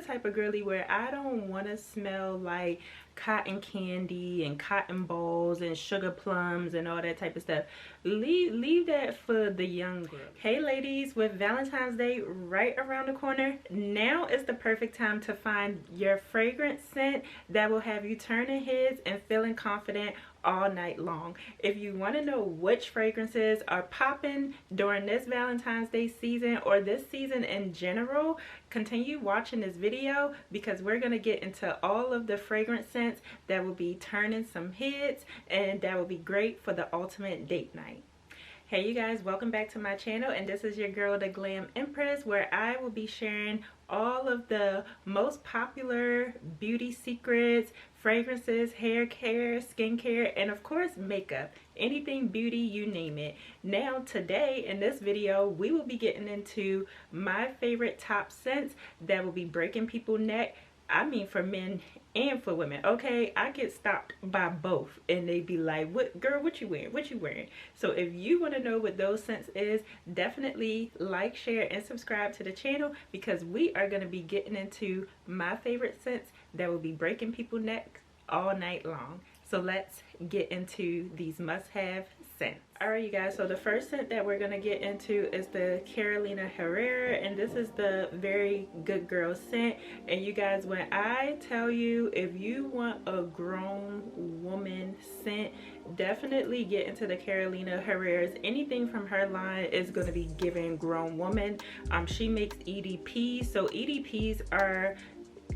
the type of girly where I don't want to smell like cotton candy and cotton balls and sugar plums and all that type of stuff. Leave that for the young girl. Hey ladies, with Valentine's Day right around the corner, now is the perfect time to find your fragrance scent that will have you turning heads and feeling confident all night long. If you want to know which fragrances are popping during this Valentine's Day season or this season in general, continue watching this video because we're going to get into all of the fragrance scents that will be turning some heads and that will be great for the ultimate date night. Hey you guys, welcome back to my channel, and this is your girl, the Glam Empress, where I will be sharing all of the most popular beauty secrets, fragrances, hair care, skincare, and of course makeup. Anything beauty, you name it. Now today in this video, we will be getting into my favorite top scents that will be breaking people's neck. I mean, for men and for women. Okay, I get stopped by both and they be like, what girl, what you wearing, what you wearing? So if you want to know what those scents is, definitely like, share, and subscribe to the channel because we are going to be getting into my favorite scents that will be breaking people's necks all night long. So let's get into these must-have scents. Alright you guys, so the first scent that we're going to get into is the Carolina Herrera, and this is the Very Good Girl scent. And you guys, when I tell you, if you want a grown woman scent, definitely get into the Carolina Herrera's. Anything from her line is going to be giving grown woman. She makes EDP, so EDPs are,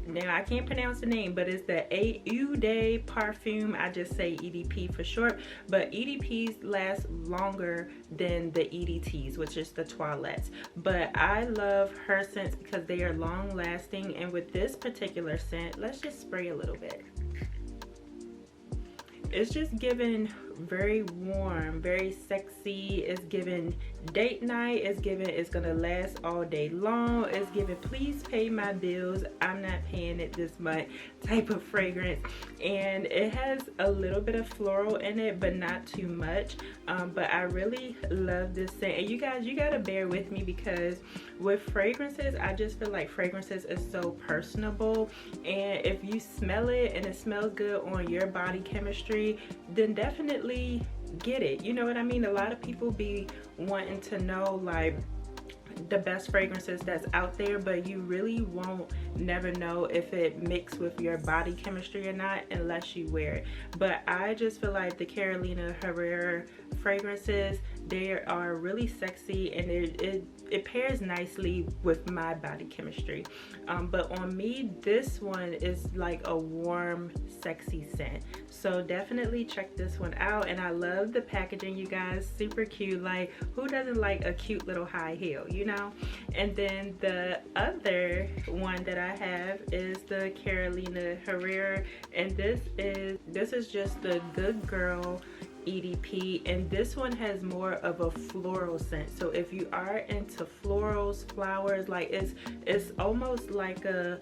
now I can't pronounce the name, but it's the Eau de Parfum. I just say EDP for short, but EDPs last longer than the EDTs, which is the toilettes. But I love her scents because they are long lasting, and with this particular scent, let's just spray a little bit. It's just giving very warm, very sexy. It's giving date night. It's giving it's gonna last all day long. It's giving please pay my bills, I'm not paying it this month type of fragrance. And it has a little bit of floral in it, but not too much. But I really love this scent. And you guys, you gotta bear with me because with fragrances, I just feel like fragrances is so personable. And if you smell it and it smells good on your body chemistry, then definitely get it. You know what I mean? A lot of people be wanting to know like the best fragrances that's out there, but you really won't never know if it mixed with your body chemistry or not unless you wear it. But I just feel like the Carolina Herrera fragrances, they are really sexy, and it pairs nicely with my body chemistry. But on me, this one is like a warm, sexy scent. So definitely check this one out. And I love the packaging, you guys. Super cute. Like, who doesn't like a cute little high heel, you know? And then the other one that I have is the Carolina Herrera, and this is just the Good Girl EDP, and this one has more of a floral scent. So if you are into florals, flowers, like it's almost like a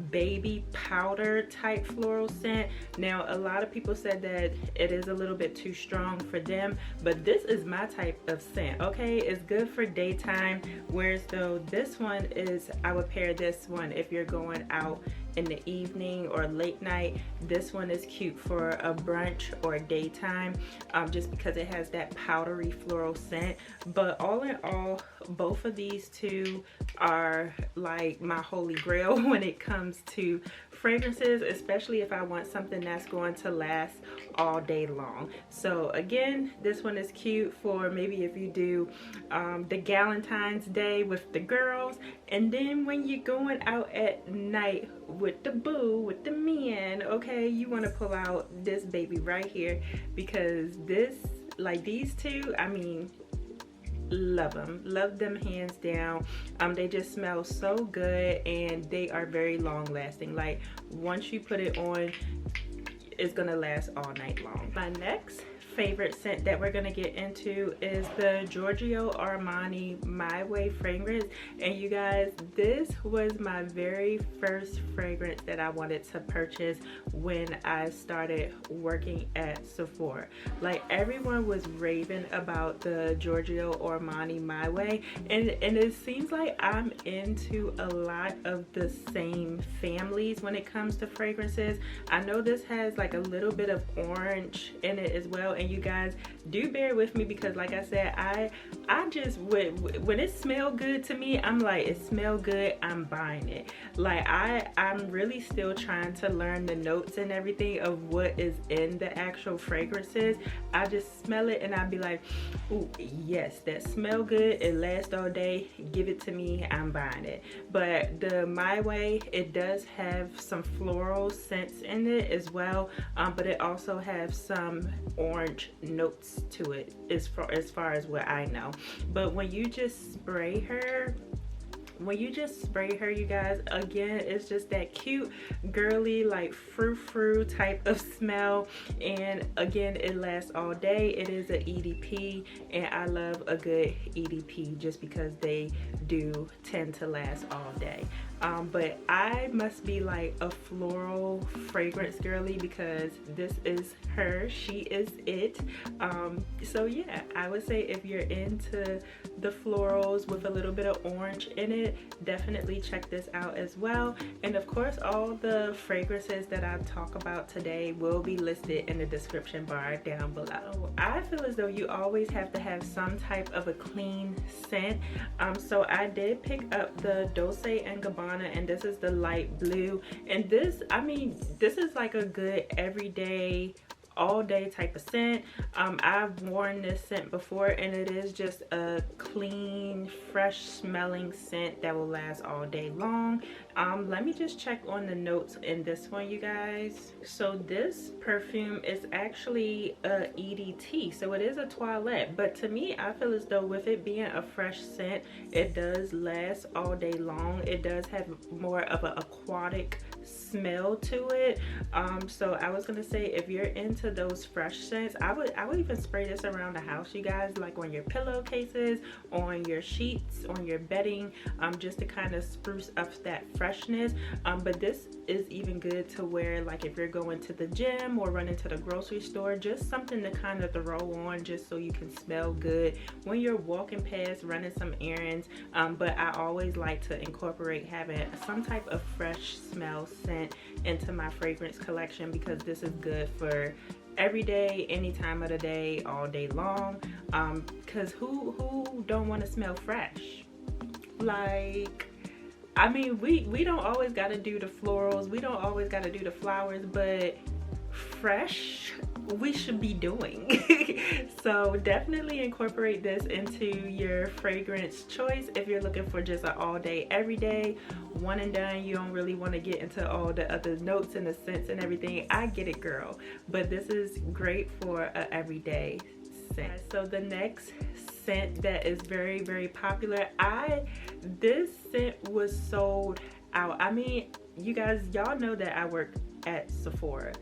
baby powder type floral scent. Now a lot of people said that it is a little bit too strong for them, but this is my type of scent. Okay, it's good for daytime, whereas though this one is, I would pair this one if you're going out in the evening or late night. This one is cute for a brunch or daytime, just because it has that powdery floral scent. But all in all, both of these two are like my holy grail when it comes to fragrances, especially if I want something that's going to last all day long. So again, this one is cute for maybe if you do the Valentine's Day with the girls, and then when you're going out at night with the boo, with the men, okay, you want to pull out this baby right here, because this, like these two, I mean, love them hands down. They just smell so good, and they are very long lasting. Like once you put it on, it's gonna last all night long. My next favorite scent that we're gonna get into is the Giorgio Armani My Way fragrance. And you guys, this was my very first fragrance that I wanted to purchase when I started working at Sephora. Like, everyone was raving about the Giorgio Armani My Way, and it seems like I'm into a lot of the same families when it comes to fragrances. I know this has like a little bit of orange in it as well, and you guys do bear with me because, like I said, I just when it smells good to me, I'm like, it smells good, I'm buying it. Like, I'm really still trying to learn the notes and everything of what is in the actual fragrances. I just smell it and I'll be like, ooh, yes, that smell good, it lasts all day, give it to me, I'm buying it. But the My Way, it does have some floral scents in it as well, but it also has some orange notes to it as far as what I know. But when you just spray her, you guys, again, it's just that cute, girly, like frou-frou type of smell. And again, it lasts all day. It is an EDP, and I love a good EDP just because they do tend to last all day. But I must be like a floral fragrance girly because this is her, she is it. So yeah, I would say if you're into the florals with a little bit of orange in it, definitely check this out as well. And of course, all the fragrances that I talk about today will be listed in the description bar down below. I feel as though you always have to have some type of a clean scent. So I did pick up the Dolce & Gabbana, and this is the light blue. And this, I mean, this is like a good everyday, all day type of scent. I've worn this scent before, and it is just a clean, fresh smelling scent that will last all day long. Let me just check on the notes in this one, you guys. So this perfume is actually a EDT, so it is a toilette, but to me, I feel as though with it being a fresh scent, it does last all day long. It does have more of an aquatic smell to it. So I was gonna say, if you're into those fresh scents, I would even spray this around the house, you guys, like on your pillowcases, on your sheets, on your bedding, just to kind of spruce up that freshness. But this is even good to wear like if you're going to the gym or running to the grocery store, just something to kind of throw on just so you can smell good when you're walking past, running some errands. But I always like to incorporate having some type of fresh smell scent into my fragrance collection because this is good for every day, any time of the day, all day long. Because who don't want to smell fresh? Like, I mean, we don't always got to do the florals, we don't always got to do the flowers, but fresh we should be doing. So definitely incorporate this into your fragrance choice if you're looking for just an all day, every day, one and done. You don't really want to get into all the other notes and the scents and everything. I get it, girl, but this is great for an everyday scent. So the next scent that is very, very popular, this scent was sold out. I mean, you guys, y'all know that I work at Sephora.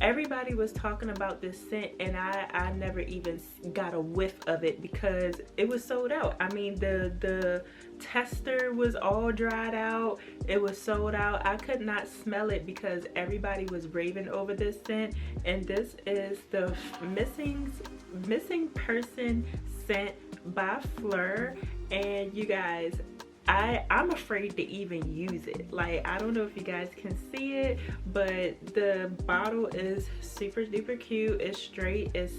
Everybody was talking about this scent, and I never even got a whiff of it because it was sold out. I mean, the tester was all dried out. It was sold out. I could not smell it because everybody was raving over this scent. And this is the Missing Person scent by Flur. And you guys, I'm afraid to even use it. Like, I don't know if you guys can see it, but the bottle is super duper cute. It's straight, it's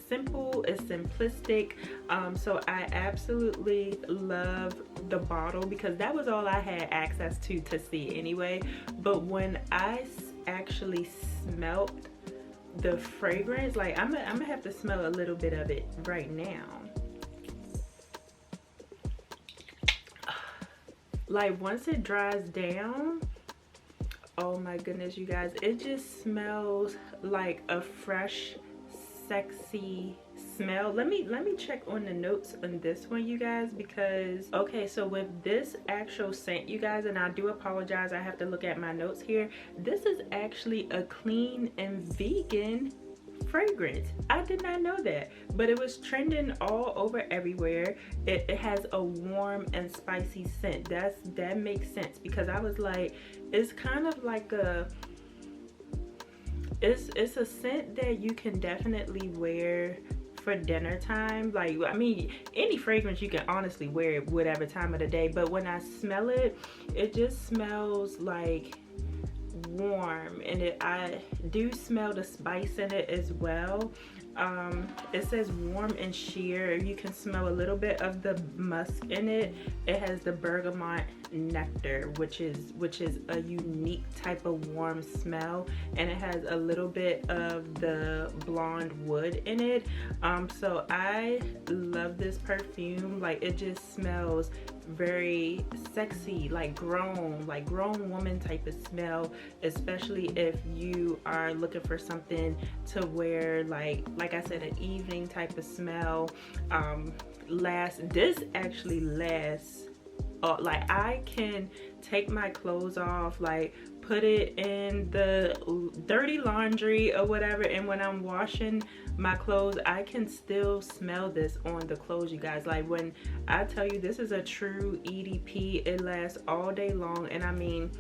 simple, it's simplistic. So I absolutely love the bottle because that was all I had access to see anyway. But when I actually smelled the fragrance, like, I'm gonna have to smell a little bit of it right now. Like, once it dries down, oh my goodness, you guys, it just smells like a fresh, sexy smell. Let me check on the notes on this one, you guys, because okay, so with this actual scent, you guys, and I do apologize, I have to look at my notes here, this is actually a clean and vegan fragrance. I did not know that, but it was trending all over everywhere. It has a warm and spicy scent. That makes sense, because I was like, it's kind of like a, it's a scent that you can definitely wear for dinner time. Like, I mean, any fragrance you can honestly wear whatever time of the day, but when I smell it, it just smells like warm, and I do smell the spice in it as well. It says warm and sheer. You can smell a little bit of the musk in it. It has the bergamot nectar, which is a unique type of warm smell, and it has a little bit of the blonde wood in it. So I love this perfume. Like, it just smells very sexy, like grown woman type of smell, especially if you are looking for something to wear, like I said, an evening type of smell. This actually lasts, like, I can take my clothes off, like put it in the dirty laundry or whatever, and when I'm washing my clothes, I can still smell this on the clothes, you guys. Like, when I tell you this is a true EDP, it lasts all day long. And I mean,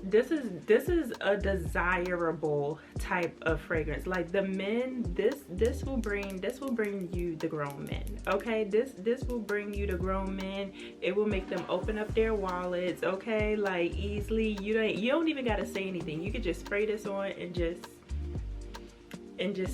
this is a desirable type of fragrance. Like, the men, this will bring you the grown men, okay? This will bring you the grown men. It will make them open up their wallets, okay? Like, easily. You don't even gotta say anything. You could just spray this on and just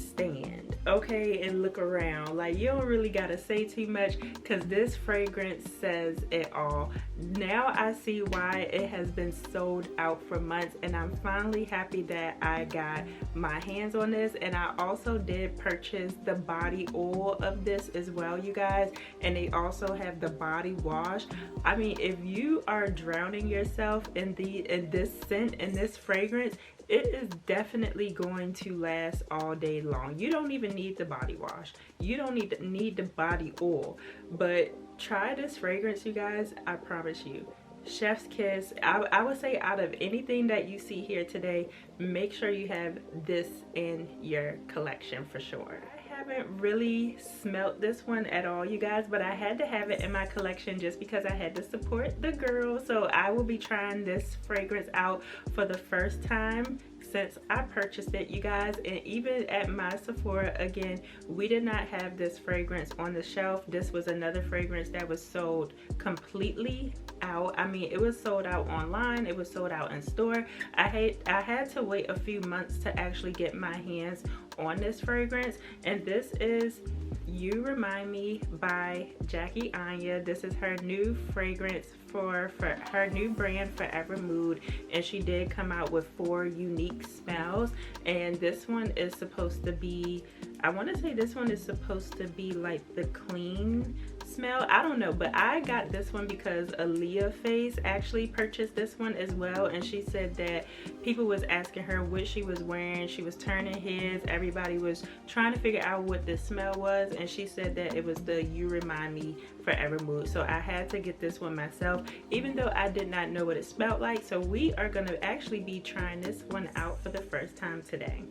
stand, okay, and look around. Like, you don't really gotta say too much, because this fragrance says it all. Now I see why it has been sold out for months, and I'm finally happy that I got my hands on this. And I also did purchase the body oil of this as well, you guys, and they also have the body wash. I mean, if you are drowning yourself in this scent and this fragrance, it is definitely going to last all day long. You don't even need the body wash. You don't need the body oil. But try this fragrance, you guys. I promise you. Chef's kiss. I would say, out of anything that you see here today, make sure you have this in your collection for sure. I haven't really smelt this one at all, you guys, but I had to have it in my collection just because I had to support the girls. So I will be trying this fragrance out for the first time since I purchased it, you guys. And even at my Sephora, again, we did not have this fragrance on the shelf. This was another fragrance that was sold completely out. I mean, it was sold out online, it was sold out in store. I had to wait a few months to actually get my hands on this fragrance, and this is You Remind Me by Jackie Anya. This is her new fragrance for her new brand, Forever Mood, and she did come out with 4 unique smells. And this one is supposed to be, I want to say this one is supposed to be like the clean smell. I don't know, but I got this one because Aaliyah Face actually purchased this one as well, and she said that people was asking her what she was wearing. She was turning heads. Everybody was trying to figure out what the smell was, and she said that it was the You Remind Me Forever Mood. So I had to get this one myself, even though I did not know what it smelled like. So we are going to actually be trying this one out for the first time today.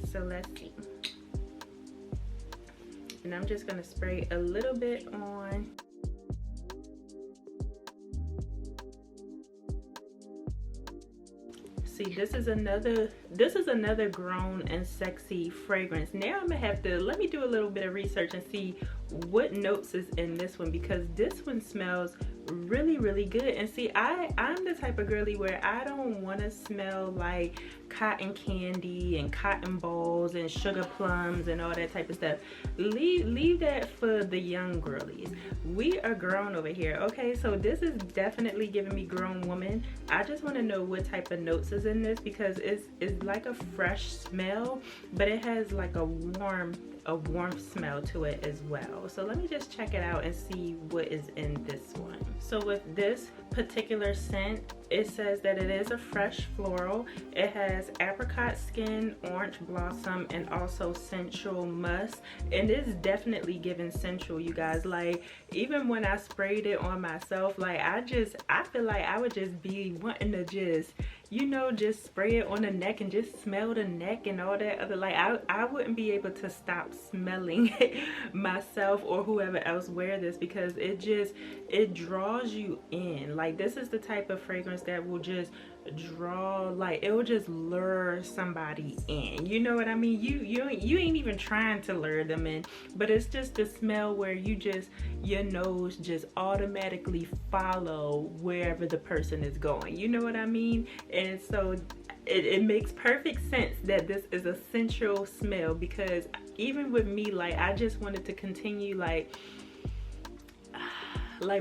So let's see. And I'm just gonna spray a little bit on. See, this is another grown and sexy fragrance. Now I'm gonna have to, let me do a little bit of research and see what notes is in this one, because this one smells really, really good. And see, I'm the type of girly where I don't want to smell like cotton candy and cotton balls and sugar plums and all that type of stuff. Leave that for the young girlies. We are grown over here, okay? So this is definitely giving me grown woman. I just want to know what type of notes is in this, because it's like a fresh smell, but it has like a warm smell to it as well. So let me just check it out and see what is in this one. So with this particular scent, It says that it is a fresh floral. It has apricot skin, orange blossom, and also sensual musk. And it's definitely giving sensual, you guys. Like, even when I sprayed it on myself, like, I feel like I would just be wanting to just, you know, just spray it on the neck and just smell the neck and all that other, like, I wouldn't be able to stop smelling myself or whoever else wear this, because it draws you in. Like, this is the type of fragrance that will just draw, like, it will just lure somebody in, you know what I mean? You ain't even trying to lure them in, but it's just the smell where you just, your nose just automatically follow wherever the person is going, you know what I mean? And so it makes perfect sense that this is a sensual smell, because even with me, like, I just wanted to continue, like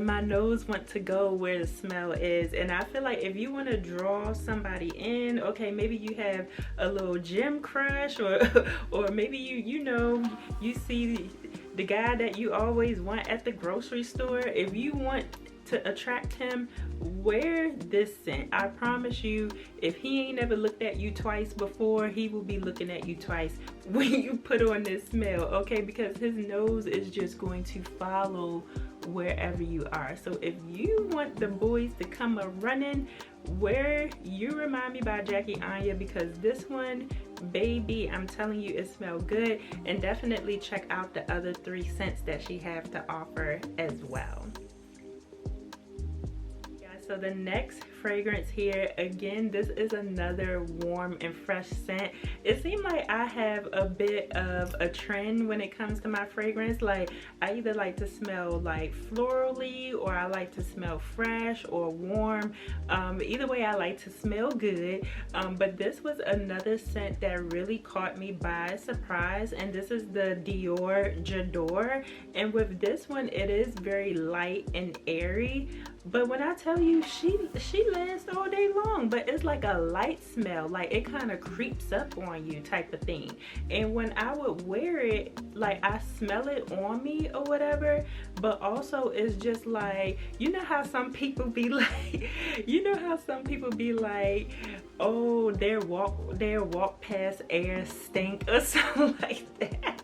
my nose wants to go where the smell is. And I feel like if you want to draw somebody in, okay, maybe you have a little gym crush, or maybe you know, you see the guy that you always want at the grocery store. If you want to attract him, wear this scent. I promise you, if he ain't ever looked at you twice before, he will be looking at you twice when you put on this smell, okay? Because his nose is just going to follow wherever you are. So if you want the boys to come a running, wear You Remind Me by Jackie Anya, because this one, baby, I'm telling you, it smells good. And definitely check out the other 3 scents that she has to offer as well. So the next fragrance here, again, this is another warm and fresh scent. It seemed like I have a bit of a trend when it comes to my fragrance. Like, I either like to smell like florally, or I like to smell fresh or warm. Either way, I like to smell good. But this was another scent that really caught me by surprise, and this is the Dior Jour. And with this one, it is very light and airy. But when I tell you, she lasts all day long, but it's like a light smell, like it kind of creeps up on you type of thing. And when I would wear it, like, I smell it on me or whatever, but also it's just like, you know how some people be like, oh, their walk past air stink or something like that.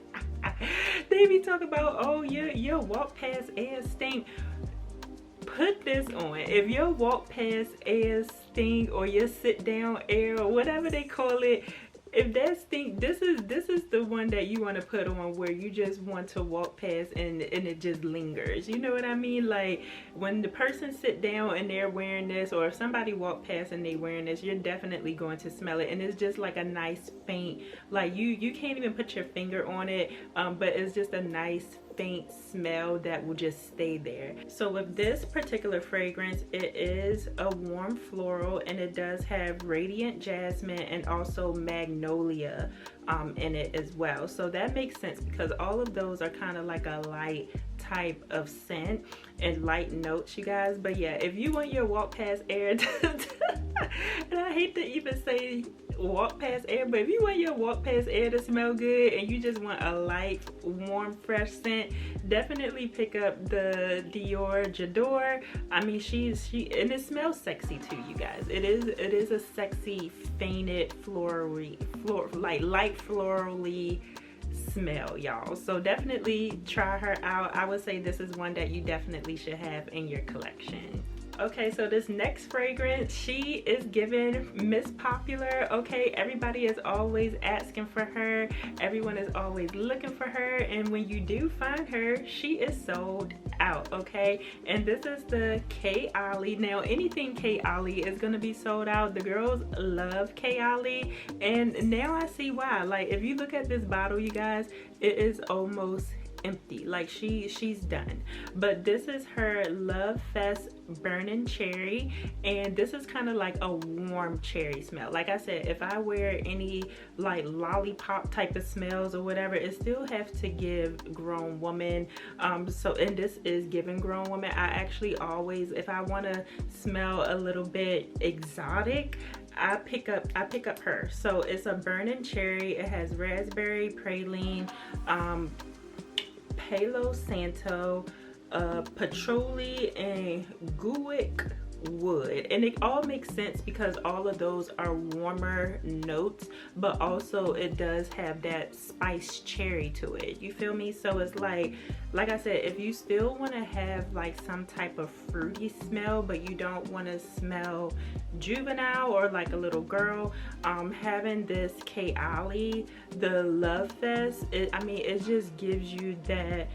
They be talking about, oh, your walk past air stink. Put this on. If your walk past air stink, or your sit down air, or whatever they call it, if that stink, this is the one that you want to put on, where you just want to walk past and it just lingers, you know what I mean? Like, when the person sit down and they're wearing this, or if somebody walk past and they wearing this, you're definitely going to smell it. And it's just like a nice faint, like you can't even put your finger on it, but it's just a nice faint smell that will just stay there. So with this particular fragrance, it is a warm floral, and it does have radiant jasmine and also magnolia in it as well. So that makes sense, because all of those are kind of like a light type of scent and light notes, you guys. But yeah, if you want your walk past air and I hate to even say walk past air, but if you want your walk past air to smell good and you just want a light, warm, fresh scent, definitely pick up the Dior Jour. I mean, and it smells sexy too, you guys. It is a sexy, fainted, like light florally smell, y'all. So definitely try her out. I would say this is one that you definitely should have in your collection. Okay, so this next fragrance, she is giving Miss Popular. Okay, everybody is always asking for her. Everyone is always looking for her. And when you do find her, she is sold out, okay? And this is the K Ollie. Now, anything K Ollie is going to be sold out. The girls love K Ollie. And now I see why. Like, if you look at this bottle, you guys, it is almost empty. Like, she's done. But this is her Love Fest Burning Cherry, and this is kind of like a warm cherry smell. Like I said, if I wear any like lollipop type of smells or whatever, it still has to give grown woman. And this is giving grown woman. I actually always, if I want to smell a little bit exotic, I pick up her. So it's a burning cherry. It has raspberry, praline, Palo Santo, patchouli, and guaiac wood, and it all makes sense because all of those are warmer notes, but also it does have that spiced cherry to it, you feel me? So it's like I said, if you still want to have like some type of fruity smell, but you don't want to smell juvenile or like a little girl, having this Kayali, the Love Fest, I mean, it just gives you that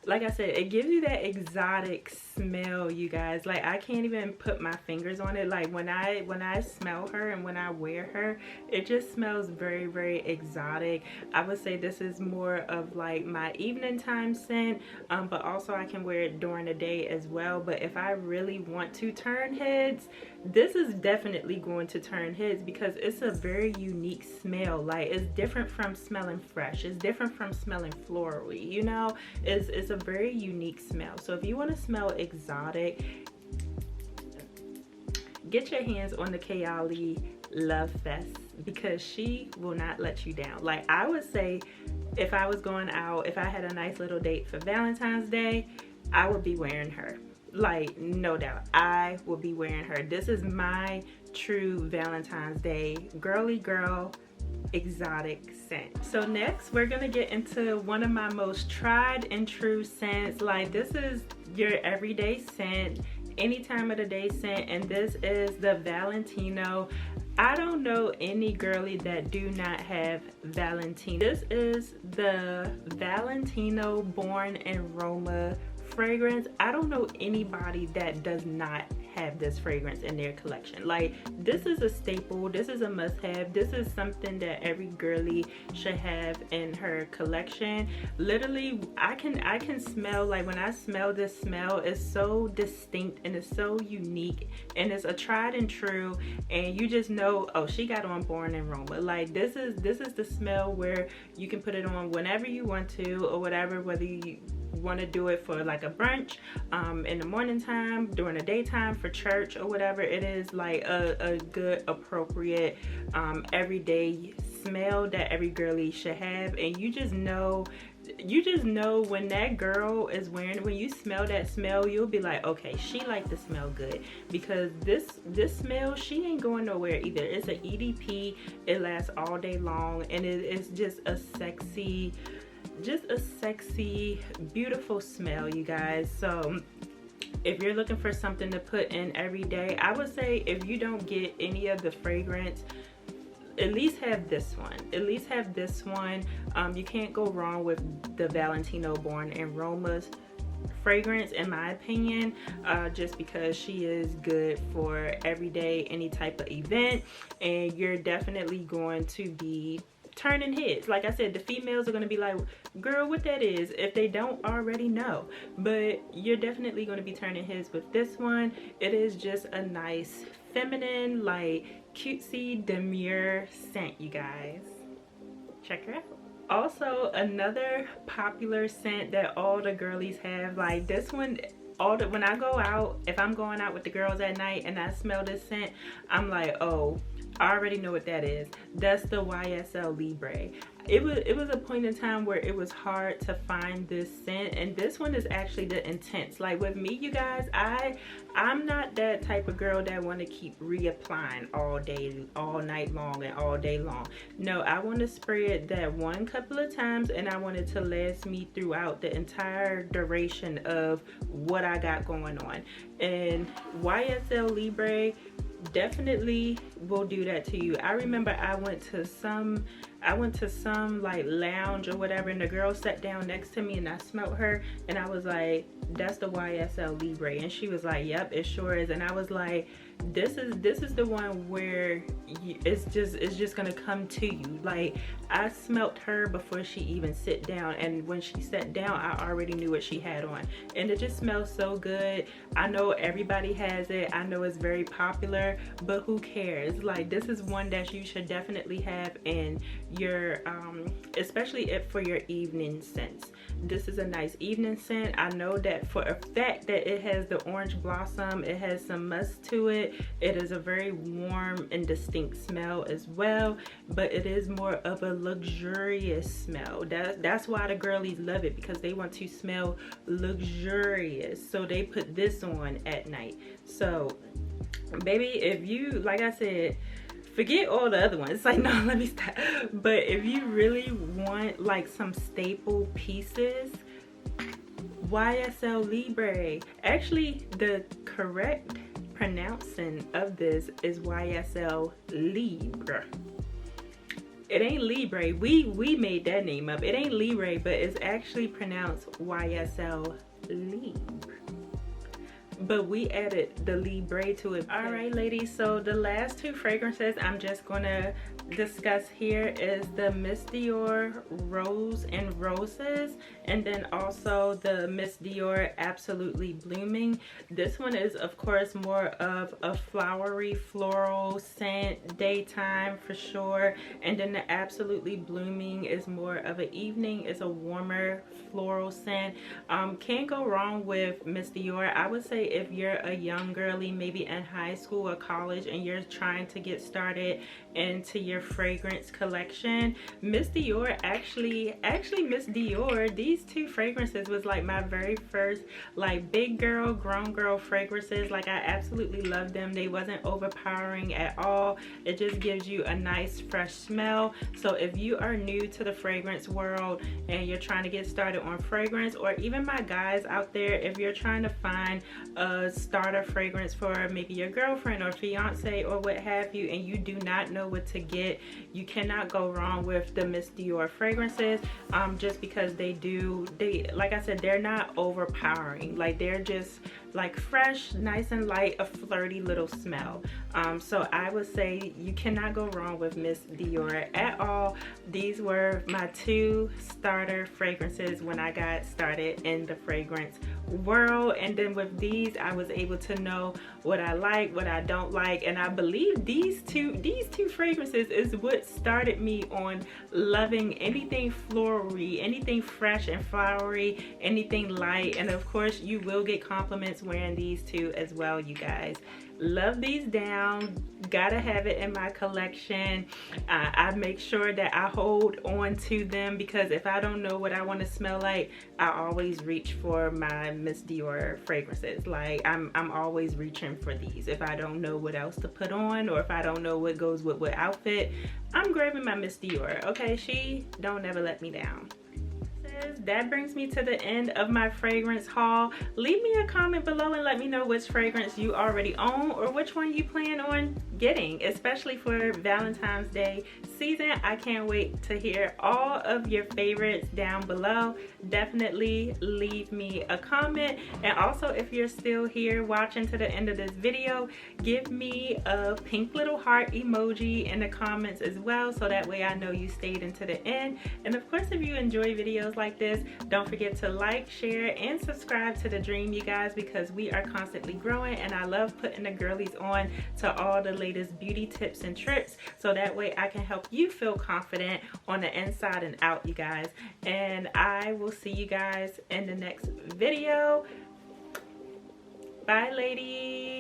like I said, it gives you that exotic smell, you guys. Like, I can't even put my fingers on it. Like, when I smell her and when I wear her, it just smells very, very exotic. I would say this is more of like my evening time scent, but also I can wear it during the day as well. But if I really want to turn heads, this is definitely going to turn heads because it's a very unique smell. Like, it's different from smelling fresh, it's different from smelling florally, you know. It's a very unique smell. So if you want to smell exotic, get your hands on the Kayali Love Fest because she will not let you down. Like, I would say if I was going out, if I had a nice little date for Valentine's Day, I would be wearing her. Like, no doubt, I will be wearing her. This is my true Valentine's Day girly girl exotic scent. So next we're gonna get into one of my most tried and true scents. Like, this is your everyday scent, any time of the day scent, and this is the Valentino. I don't know any girly that do not have Valentino. This is the Valentino Born in Roma fragrance. I don't know anybody that does not have this fragrance in their collection. Like, this is a staple, this is a must-have, this is something that every girly should have in her collection. Literally, I can smell, like, when I smell this smell, it's so distinct and it's so unique and it's a tried and true, and you just know, oh, she got on Born in Roma. Like, this is the smell where you can put it on whenever you want to or whatever, whether you want to do it for like a brunch, in the morning time, during the daytime, for church or whatever. It is like a good, appropriate, everyday smell that every girly should have. And you just know when that girl is wearing, when you smell that smell, you'll be like, okay, she like to smell good, because this smell, she ain't going nowhere either. It's an EDP, it lasts all day long, and it is just a sexy, beautiful smell, you guys. So if you're looking for something to put in every day, I would say if you don't get any of the fragrance, at least have this one. At least have this one. You can't go wrong with the Valentino Born in Roma's fragrance, in my opinion, just because she is good for every day, any type of event, and you're definitely going to be turning heads. Like I said, the females are going to be like, girl, what that is, if they don't already know. But you're definitely going to be turning heads with this one. It is just a nice feminine, like, cutesy, demure scent, you guys. Check her out. Also, another popular scent that all the girlies have, like this one, when I go out, if I'm going out with the girls at night and I smell this scent, I'm like, oh, I already know what that is. That's the YSL Libra. It was a point in time where it was hard to find this scent, and this one is actually the Intense. Like, with me, you guys, I'm not that type of girl that want to keep reapplying all day, all night long, and all day long. No, I want to spray it that one couple of times, and I want it to last me throughout the entire duration of what I got going on. And YSL Libra definitely will do that to you. I remember I went to some like lounge or whatever, and the girl sat down next to me and I smelled her and I was like, that's the YSL Libra, and she was like, yep, it sure is. And I was like, this is the one where it's just gonna come to you. Like, I smelt her before she even sit down, and when she sat down, I already knew what she had on, and it just smells so good. I know everybody has it, I know it's very popular, but who cares? Like, this is one that you should definitely have in your especially for your evening scents. This is a nice evening scent. I know that for a fact that it has the orange blossom, it has some musk to it. It is a very warm and distinct smell as well, but it is more of a luxurious smell. That's why the girlies love it, because they want to smell luxurious. So they put this on at night. So baby, if you, like I said, forget all the other ones. Like, no, let me stop. But if you really want like some staple pieces, YSL Libra. Actually, the correct pronouncing of this is YSL Libra. It ain't Libre. We made that name up. It ain't Libre, but it's actually pronounced YSL Libra. But we added the Libre to it. All right, ladies, so the last two fragrances I'm just gonna discuss here is the Miss Dior Rose and Roses, and then also the Miss Dior Absolutely Blooming. This one is, of course, more of a flowery floral scent, daytime for sure, and then the Absolutely Blooming is more of an evening. It's a warmer floral scent. Can't go wrong with Miss Dior. I would say if you're a young girly, maybe in high school or college, and you're trying to get started into your fragrance collection, Miss Dior, actually Miss Dior, these two fragrances was like my very first like big girl, grown girl fragrances. Like, I absolutely love them. They wasn't overpowering at all. It just gives you a nice fresh smell. So if you are new to the fragrance world and you're trying to get started on fragrance, or even my guys out there, if you're trying to find a starter fragrance for maybe your girlfriend or fiance or what have you, and you do not know what to get, you cannot go wrong with the Miss Dior fragrances, just because they like I said, they're not overpowering. Like, they're just like fresh, nice and light, a flirty little smell. So I would say you cannot go wrong with Miss Dior at all. These were my two starter fragrances when I got started in the fragrance world, and then with these I was able to know what I like, what I don't like, and I believe these two fragrances is what started me on loving anything floral-y, anything fresh and flowery, anything light. And of course you will get compliments wearing these two as well, you guys. Love these down. Gotta have it in my collection. I make sure that I hold on to them, because if I don't know what I want to smell like, I always reach for my Miss Dior fragrances. Like, I'm always reaching for these. If I don't know what else to put on, or if I don't know what goes with what outfit, I'm grabbing my Miss Dior. Okay, she don't never let me down. That brings me to the end of my fragrance haul. Leave me a comment below and let me know which fragrance you already own, or which one you plan on getting, especially for Valentine's Day season. I can't wait to hear all of your favorites down below. Definitely leave me a comment, and also if you're still here watching to the end of this video, give me a pink little heart emoji in the comments as well, so that way I know you stayed into the end. And of course, if you enjoy videos like this, don't forget to like, share, and subscribe to The Dream, you guys, because we are constantly growing, and I love putting the girlies on to all the latest beauty tips and tricks, so that way I can help you feel confident on the inside and out, you guys. And I will see you guys in the next video. Bye, ladies.